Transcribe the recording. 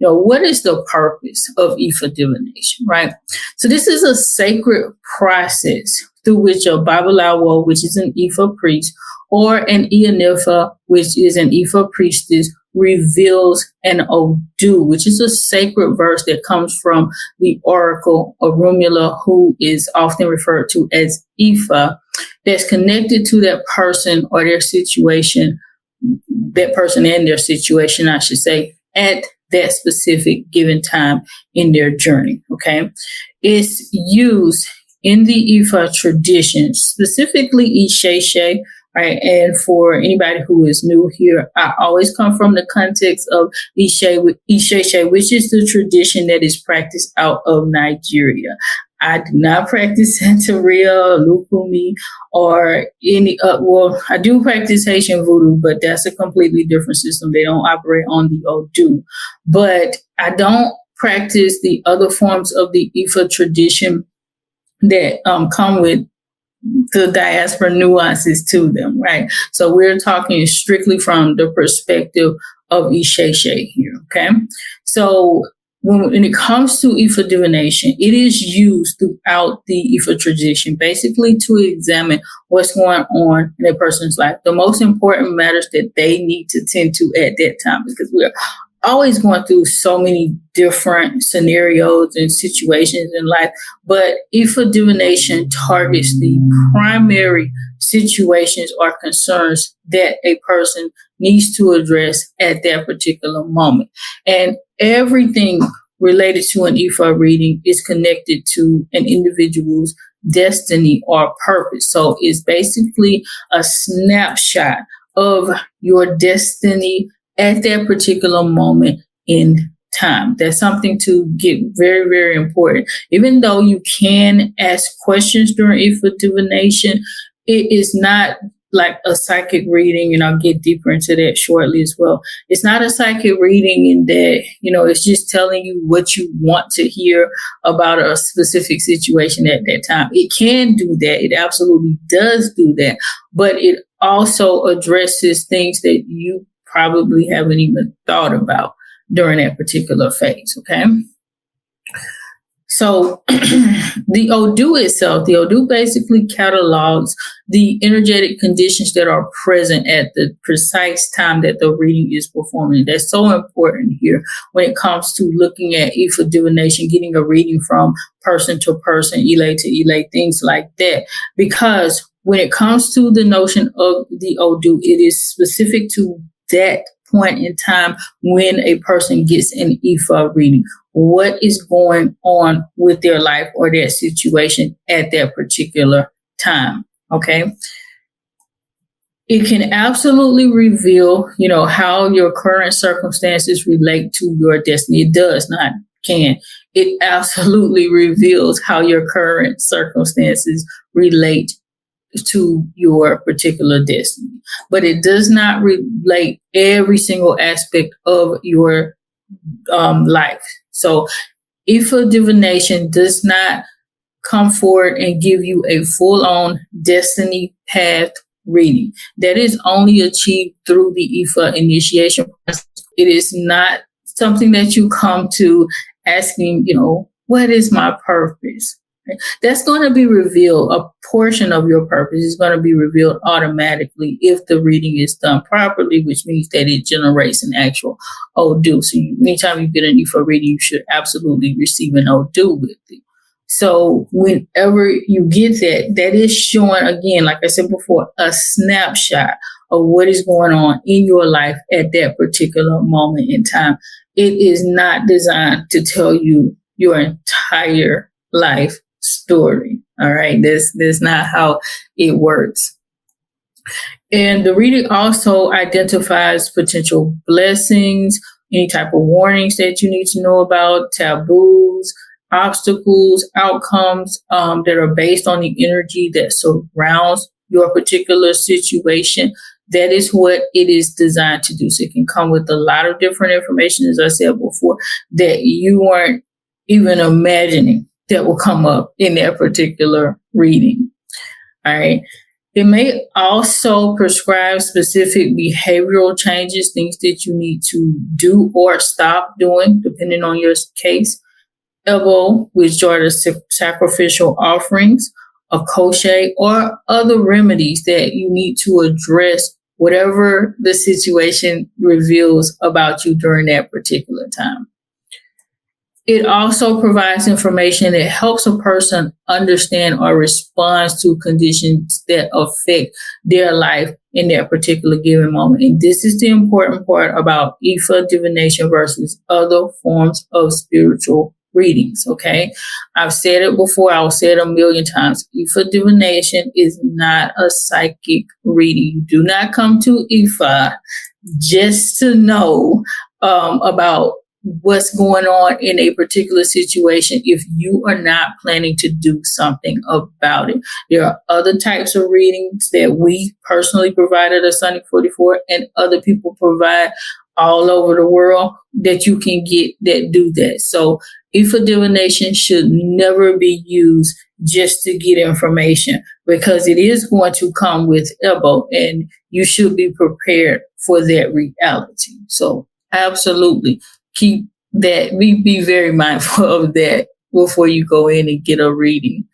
what is the purpose of Ifá divination, right? So this is a sacred process through which a Babalawo, which is an Ifá priest, or an Ianifa, which is an Ifá priestess, reveals an Odu, which is a sacred verse that comes from the oracle of Rumula, who is often referred to as Ifá, that's connected to that person or their situation, that person and their situation, I should say, at that specific given time in their journey, okay? It's used in the Ifá tradition, specifically Isheshe, right? And for anybody who is new here, I always come from the context of Isheshe, which is the tradition that is practiced out of Nigeria. I do not practice Santeria, Lukumi, or any, I do practice Haitian voodoo, but that's a completely different system. They don't operate on the Odu. But I don't practice the other forms of the Ifá tradition that come with the diaspora nuances to them, right? So we're talking strictly from the perspective of Isheshe here, okay? So when it comes to Ifá divination, it is used throughout the Ifá tradition, basically to examine what's going on in a person's life, the most important matters that they need to tend to at that time, because we're always going through so many different scenarios and situations in life. But Ifá divination targets the primary situations or concerns that a person needs to address at that particular moment. And everything related to an Ifá reading is connected to an individual's destiny or purpose. So it's basically a snapshot of your destiny at that particular moment in time. That's something to get very, very important. Even though you can ask questions during Ifá divination, it is not like a psychic reading, and I'll get deeper into that shortly as well. It's not a psychic reading in that, it's just telling you what you want to hear about a specific situation at that time. It can do that. It absolutely does do that. But it also addresses things that you probably haven't even thought about during that particular phase, okay? So the Odu itself, the Odu basically catalogs the energetic conditions that are present at the precise time that the reading is performing. That's so important here when it comes to looking at Ifá divination, getting a reading from person to person, Ile to Ile, things like that. Because when it comes to the notion of the Odu, it is specific to that point in time when a person gets an Ifá reading. What is going on with their life or their situation at that particular time, okay? It can absolutely reveal, how your current circumstances relate to your destiny. It does not can. It absolutely reveals how your current circumstances relate to your particular destiny. But it does not relate every single aspect of your life. So Ifá divination does not come forward and give you a full-on destiny path reading. That is only achieved through the Ifá initiation process. It is not something that you come to asking, what is my purpose? That's going to be revealed. A portion of your purpose is going to be revealed automatically if the reading is done properly, which means that it generates an actual Odu. So anytime you get an Ifá reading, you should absolutely receive an Odu with it. So whenever you get that, that is showing, again, like I said before, a snapshot of what is going on in your life at that particular moment in time. It is not designed to tell you your entire life story. All right. That's not how it works. And the reading also identifies potential blessings, any type of warnings that you need to know about, taboos, obstacles, outcomes that are based on the energy that surrounds your particular situation. That is what it is designed to do. So it can come with a lot of different information, as I said before, that you weren't even imagining that will come up in that particular reading. All right. It may also prescribe specific behavioral changes, things that you need to do or stop doing, depending on your case. Ebo, which are the sacrificial offerings, akose, or other remedies that you need to address whatever the situation reveals about you during that particular time. It also provides information that helps a person understand or respond to conditions that affect their life in that particular given moment. And this is the important part about Ifá divination versus other forms of spiritual readings. Okay. I've said it before. I'll say it a million times. Ifá divination is not a psychic reading. You do not come to Ifá just to know about what's going on in a particular situation if you are not planning to do something about it. There are other types of readings that we personally provide at Asanee 44 and other people provide all over the world that you can get that do that. So Ifá divination should never be used just to get information, because it is going to come with Ebo, and you should be prepared for that reality. So absolutely keep that, be very mindful of that before you go in and get a reading.